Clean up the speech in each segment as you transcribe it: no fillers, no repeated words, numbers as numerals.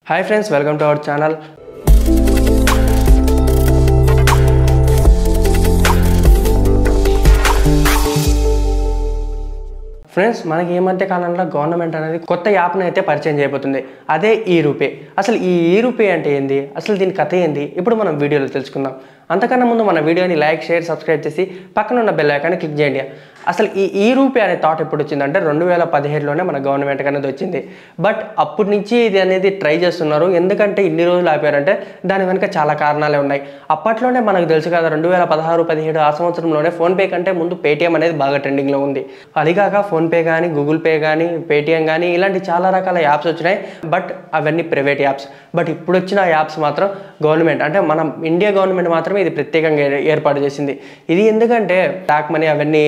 Hi friends, welcome to our channel. Friends మనకి ఈ మధ్య కాలంలో గవర్నమెంట్ అనేది కొత్త యాప్ని అయితే పరిచయం చేయబోతుంది. అదే ఈ-రూపే. అసలు ఈ ఈ-రూపే అంటే ఏంది, అసలు దీని కథ ఏంది, ఇప్పుడు మనం వీడియోలో తెలుసుకుందాం. అంతకన్నా ముందు మన వీడియోని లైక్, షేర్, సబ్స్క్రైబ్ చేసి పక్కన ఉన్న బెల్ ఐకాన్ని క్లిక్ చేయండి. అసలు ఈ ఈ-రూపే అనే థాట్ ఎప్పుడు వచ్చిందంటే 2017లోనే మన గవర్నమెంట్కి అనేది వచ్చింది. బట్ అప్పటి నుంచి ఇది అనేది ట్రై చేస్తున్నారు. ఎందుకంటే ఇన్ని రోజులు ఆపారంటే దాని వెనుక చాలా కారణాలే ఉన్నాయి. అప్పట్లోనే మనకు తెలుసు కదా, 2016-17 ఆ సంవత్సరంలోనే ఫోన్పే కంటే ముందు పేటీఎం అనేది బాగా ట్రెండింగ్లో ఉంది. అదిగాక ఫోన్పే కానీ, గూగుల్ పే కానీ, పేటీఎం కానీ ఇలాంటి చాలా రకాల యాప్స్ వచ్చినాయి. బట్ అవన్నీ ప్రైవేట్ యాప్స్. బట్ ఇప్పుడు వచ్చిన యాప్స్ మాత్రం గవర్నమెంట్, అంటే మన ఇండియా గవర్నమెంట్ మాత్రమే ఇది ప్రత్యేకంగా ఏర్పాటు చేసింది. ఇది ఎందుకంటే బ్లాక్ మనీ అవన్నీ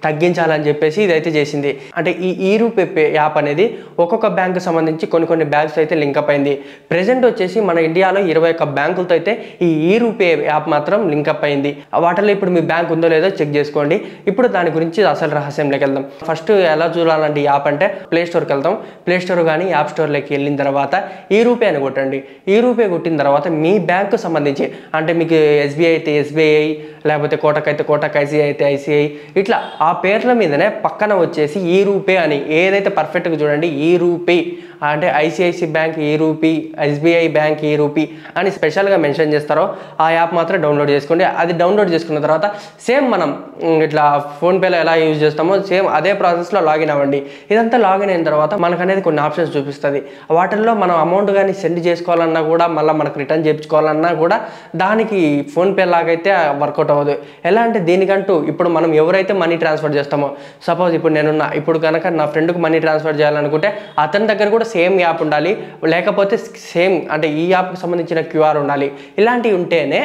తగ్గించాలని చెప్పేసి ఇదైతే చేసింది. అంటే ఈ ఈ-రూపే యాప్ అనేది ఒక్కొక్క బ్యాంకు సంబంధించి కొన్ని బ్యాంక్స్ అయితే లింకప్ అయింది. ప్రెజెంట్ వచ్చేసి మన ఇండియాలో 21 బ్యాంకులతో అయితే ఈ ఈ-రూపే యాప్ మాత్రం లింకప్ అయింది. వాటిలో ఇప్పుడు మీ బ్యాంక్ ఉందో లేదో చెక్ చేసుకోండి. ఇప్పుడు దాని గురించి అసలు రహస్యంలోకి వెళ్దాం. ఫస్ట్ ఎలా చూడాలంటే యాప్ అంటే ప్లే స్టోర్కి వెళ్తాం. ప్లే స్టోర్ కానీ యాప్ స్టోర్లోకి వెళ్ళిన తర్వాత ఈ-రూపే అని కొట్టండి. ఈ-రూపే కొట్టిన తర్వాత మీ బ్యాంకు సంబంధించి, అంటే మీకు ఎస్బీఐ అయితే ఎస్బీఐ, లేకపోతే కోటక్ అయితే కోటక్, ఐసిఐ అయితే ఐసిఐ, ఇట్లా ఆ పేర్ల మీదనే పక్కన వచ్చేసి ఈ-రూపే అని ఏదైతే పర్ఫెక్ట్గా చూడండి, ఈ-రూపే అంటే ఐసిఐసి బ్యాంక్ ఈ-రూపే, ఎస్బీఐ బ్యాంక్ ఈ-రూపే అని స్పెషల్గా మెన్షన్ చేస్తారో ఆ యాప్ మాత్రం డౌన్లోడ్ చేసుకోండి. అది డౌన్లోడ్ చేసుకున్న తర్వాత సేమ్ మనం ఇట్లా ఫోన్పేలో ఎలా యూజ్ చేస్తామో సేమ్ అదే ప్రాసెస్లో లాగిన్ అవ్వండి. ఇదంతా లాగిన్ అయిన తర్వాత మనకు అనేది కొన్ని ఆప్షన్స్ చూపిస్తుంది. వాటిల్లో మనం అమౌంట్ కానీ సెండ్ చేసుకోవాలన్నా కూడా, మళ్ళీ మనకు రిటర్న్ చేయించుకోవాలన్నా కూడా దానికి ఫోన్పే లాగైతే వర్కౌట్ అవ్వదు. ఎలా అంటే దీనికంటూ ఇప్పుడు మనం ఎవరైతే మనీ ట్రాన్స్ఫర్ చేస్తామో, సపోజ్ ఇప్పుడు కనుక నా ఫ్రెండ్కి మనీ ట్రాన్స్ఫర్ చేయాలనుకుంటే అతని దగ్గర కూడా సేమ్ యాప్ ఉండాలి, లేకపోతే సేమ్ అంటే ఈ యాప్కి సంబంధించిన క్యూఆర్ ఉండాలి. ఇలాంటివి ఉంటేనే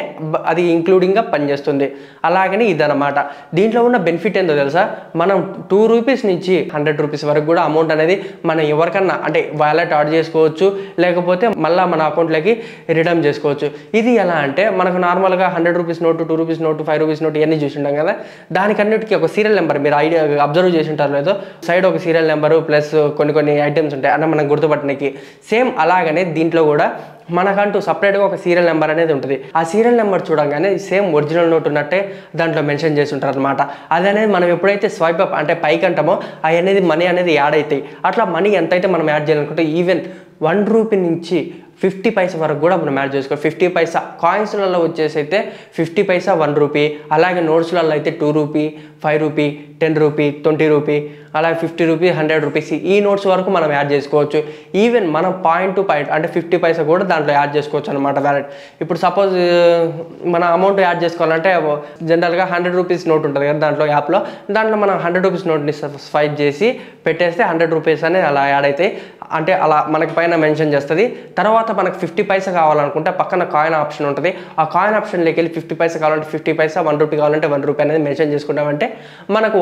అది ఇంక్లూడింగ్గా పనిచేస్తుంది. అలాగని ఇదన్నమాట. దీంట్లో ఉన్న బెనిఫిట్ ఏందో తెలుసా, మనం 2 రూపీస్ నుంచి 100 రూపీస్ వరకు కూడా అమౌంట్ అనేది మనం ఎవరికన్నా అంటే వాలెట్ యాడ్ చేసుకోవచ్చు, లేకపోతే మళ్ళీ మన అకౌంట్లోకి రిడమ్ చేసుకోవచ్చు. ఇది ఎలా అంటే మనకు నార్మల్గా 100 rupees note, 2 rupees note, 5 rupees note ఇవన్నీ చూసి ఉంటాం కదా, దానికన్నిటికీ ఒక సీరియల్ నెంబర్ మీరు ఐడియా అబ్జర్వ్ చేసి ఉంటారు లేదో, సైడ్ ఒక సీరియల్ నెంబరు ప్లస్ కొన్ని ఐటమ్స్ ఉంటాయి అన్న మనం గుర్తుపట్టడానికి. సేమ్ అలాగనే దీంట్లో కూడా మనకంటూ సపరేట్గా ఒక సీరియల్ నెంబర్ అనేది ఉంటుంది. ఆ సీరియల్ నెంబర్ చూడగానే సేమ్ ఒరిజినల్ నోట్ ఉన్నట్టే దాంట్లో మెన్షన్ చేసి ఉంటారు అనమాట. అది అనేది మనం ఎప్పుడైతే స్వైప్ అప్ అంటే పైకి అంటామో అవి అనేది మనీ అనేది యాడ్ అవుతాయి. అట్లా మనీ ఎంతైతే మనం యాడ్ చేయాలనుకుంటే ఈవెన్ 1 రూపీ నుంచి 50 పైసా వరకు కూడా మనం యాడ్ చేసుకోవాలి. 50 పైసా కాయిన్స్లలో వచ్చేసి అయితే 50 పైసా 1 రూపీ, అలాగే నోట్స్లలో అయితే 2 రూపీ, 5 రూపీ, 10 రూపీ, 20 రూపీ, అలాగే 50 రూపీ, 100 రూపీస్ ఈ నోట్స్ వరకు మనం యాడ్ చేసుకోవచ్చు. ఈవెన్ మనం పాయింట్ టు పాయింట్ అంటే 50 పైసా కూడా దాంట్లో యాడ్ చేసుకోవచ్చు అనమాట వ్యాలెట్. ఇప్పుడు సపోజ్ మన అమౌంట్ యాడ్ చేసుకోవాలంటే జనరల్గా 100 రూపీస్ నోట్ ఉంటుంది కదా దాంట్లో దాంట్లో మనం 100 రూపీస్ నోట్ని స్వైప్ చేసి పెట్టేస్తే 100 రూపీస్ అనేది అలా యాడ్ అవుతాయి. అంటే అలా మనకి పైన మెన్షన్ చేస్తుంది. తర్వాత మనకు 50 పైసా కావాలనుకుంటే పక్కన కాయిన్ ఆప్షన్ ఉంటుంది. ఆ కాయిన్ ఆప్షన్లోకి వెళ్ళి 50 పైసా కావాలంటే 50 పైసా, 1 రూపీ కావాలంటే 1 రూపీ అనేది మెన్షన్ చేసుకుంటామంటే మనకు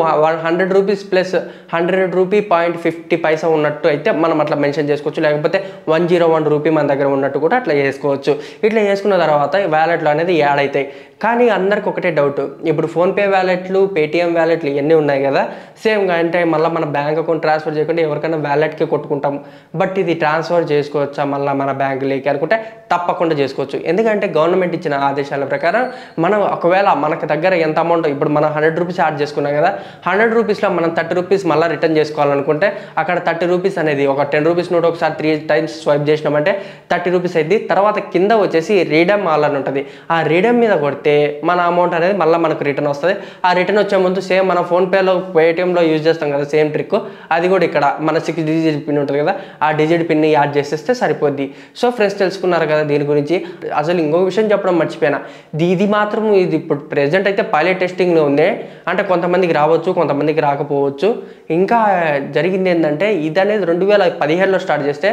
100 రూపీస్ ప్లస్ 100 రూపీ పాయింట్ 50 పైసా ఉన్నట్టు అయితే మనం అట్లా మెన్షన్ చేసుకోవచ్చు. లేకపోతే 101 రూపీ మన దగ్గర ఉన్నట్టు కూడా అట్లా చేసుకోవచ్చు. ఇట్లా చేసుకున్న తర్వాత వ్యాలెట్లు అనేది యాడ్ అవుతాయి. కానీ అందరికి ఒకటే డౌట్, ఇప్పుడు ఫోన్పే వ్యాలెట్లు, పేటీఎం వ్యాలెట్లు ఇవన్నీ ఉన్నాయి కదా, సేమ్గా అంటే మళ్ళీ మన బ్యాంక్ అకౌంట్ ట్రాన్స్ఫర్ చేయకుండా ఎవరికైనా వ్యాలెట్కి కొట్టుకుంటాం. బట్ ఇది ట్రాన్స్ఫర్ చేసుకోవచ్చా మళ్ళీ మన బ్యాంకులోకి అనుకుంటే తప్పకుండా చేసుకోవచ్చు. ఎందుకంటే గవర్నమెంట్ ఇచ్చిన ఆదేశాల ప్రకారం మనం ఒకవేళ మనకి దగ్గర ఎంత అమౌంట్, ఇప్పుడు మనం 100 రూపీస్ యాడ్ చేసుకున్నాం కదా, 100 రూపీస్లో మనం 30 రూపీస్ మళ్ళీ రిటర్న్ చేసుకోవాలనుకుంటే అక్కడ 30 రూపీస్ అనేది ఒక 10 రూపీస్ నోట్ ఒకసారి 3 టైమ్స్ స్వైప్ చేసినామంటే 30 రూపీస్ అయింది. తర్వాత కింద వచ్చేసి రీడమ్ ఆల్ అని ఉంటుంది. ఆ రీడమ్ మీద కొడితే మన అమౌంట్ అనేది మళ్ళీ మనకు రిటర్న్ వస్తుంది. ఆ రిటర్న్ వచ్చే ముందు సేమ్ మన ఫోన్పేలో, పేటీఎంలో యూజ్ చేస్తాం కదా సేమ్ ట్రిక్, అది కూడా ఇక్కడ మన 6 డిజిట్ పిన్ ఉంటుంది కదా, ఆ డిజిట్ పిన్ని యాడ్ చేసేస్తే సరిపోద్ది. సో ఫ్రెండ్స్ తెలుసుకున్నారు కదా దీని గురించి. అసలు ఇంకొక విషయం చెప్పడం మర్చిపోయినా, ఇది మాత్రం ఇది ఇప్పుడు ప్రెజెంట్ అయితే పైలట్ టెస్టింగ్లో ఉంది. అంటే కొంతమందికి రావచ్చు, కొంతమందికి రాకపోవచ్చు. ఇంకా జరిగింది ఏంటంటే ఇది అనేది 2017లో స్టార్ట్ చేస్తే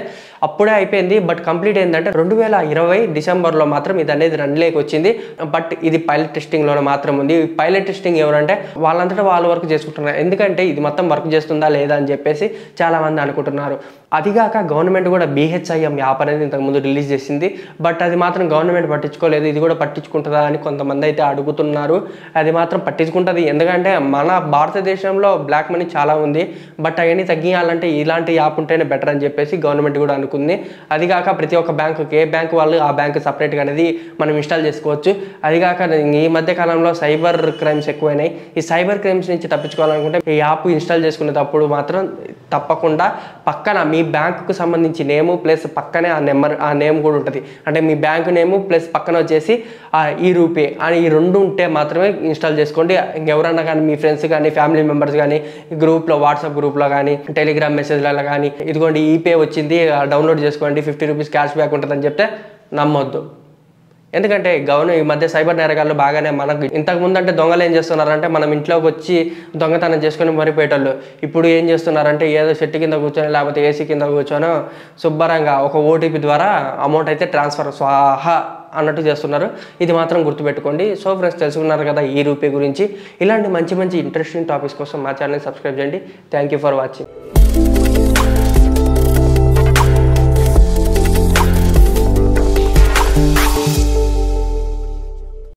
అప్పుడే అయిపోయింది. బట్ కంప్లీట్ ఏంటంటే 2020 డిసెంబర్లో మాత్రం ఇది అనేది రన్లోకి వచ్చింది. బట్ ఇది పైలట్ టెస్టింగ్లో మాత్రం ఉంది. పైలట్ టెస్టింగ్ ఎవరంటే వాళ్ళంతటా వాళ్ళ వర్క్ చేసుకుంటున్నారు. ఎందుకంటే ఇది మొత్తం వర్క్ చేస్తుందా లేదా అని చెప్పేసి చాలామంది అనుకుంటున్నారు. అదిగాక గవర్నమెంట్ కూడా BHIM యాప్ అనేది ఇంతకుముందు రిలీజ్ చేసింది. బట్ అది మాత్రం గవర్నమెంట్ పట్టించుకోలేదు. ఇది కూడా పట్టించుకుంటుందా అని కొంతమంది అయితే అడుగుతున్నారు. అది మాత్రం పట్టించుకుంటుంది. ఎందుకంటే మన భారతదేశంలో బ్లాక్ మనీ చాలా ఉంది. బట్ అవన్నీ తగ్గియాలంటే ఇలాంటి యాప్ ఉంటేనే బెటర్ అని చెప్పేసి గవర్నమెంట్ కూడా అనుకుంది. అదిగాక ప్రతి ఒక్క బ్యాంకుకి ఏ బ్యాంకు వాళ్ళు ఆ బ్యాంకు సపరేట్గా అనేది మనం ఇన్స్టాల్ చేసుకోవచ్చు. అదిగాక ఈ మధ్య కాలంలో సైబర్ క్రైమ్స్ ఎక్కువైనాయి. ఈ సైబర్ క్రైమ్స్ నుంచి తప్పించుకోవాలనుకుంటే ఈ యాప్ ఇన్స్టాల్ చేసుకునేటప్పుడు మాత్రం తప్పకుండా పక్కన మీ బ్యాంకుకు సంబంధించి నేము ప్లస్ పక్కనే ఆ నేమ్ కూడా ఉంటుంది. అంటే మీ బ్యాంకు నేము ప్లస్ పక్కన వచ్చేసి ఈ రూపే అని ఈ రెండు ఉంటే మాత్రమే ఇన్స్టాల్ చేసుకోండి. ఇంకెవరన్నా కానీ మీ ఫ్రెండ్స్ కానీ ఫ్యామిలీ మెంబర్స్ కానీ గ్రూప్లో వాట్సాప్ గ్రూప్లో కానీ టెలిగ్రామ్ మెసేజ్లలో కానీ ఇదిగోండి ఈపే వచ్చింది డౌన్లోడ్ చేసుకోండి 50 రూపీస్ క్యాష్ బ్యాక్ ఉంటుందని చెప్తే నమ్మొద్దు. ఎందుకంటే ఈ మధ్య సైబర్ నేరగాళ్ళు బాగానే మనకు ఇంతకుముందు అంటే దొంగలు ఏం చేస్తున్నారంటే మనం ఇంట్లోకి వచ్చి దొంగతనం చేసుకొని మరిపోయేటోళ్ళు. ఇప్పుడు ఏం చేస్తున్నారంటే ఏదో చెట్టు కింద కూర్చొని లేకపోతే ఏసీ కింద కూర్చొని శుభ్రంగా ఒక OTP ద్వారా అమౌంట్ అయితే ట్రాన్స్ఫర్ స్వాహా అన్నట్టు చేస్తున్నారు. ఇది మాత్రం గుర్తుపెట్టుకోండి. సో ఫ్రెండ్స్, తెలుసుకున్నారు కదా ఈ రూపే గురించి. ఇలాంటి మంచి ఇంట్రెస్టింగ్ టాపిక్స్ కోసం మా ఛానల్ని సబ్స్క్రైబ్ చేయండి. Thank you for watching.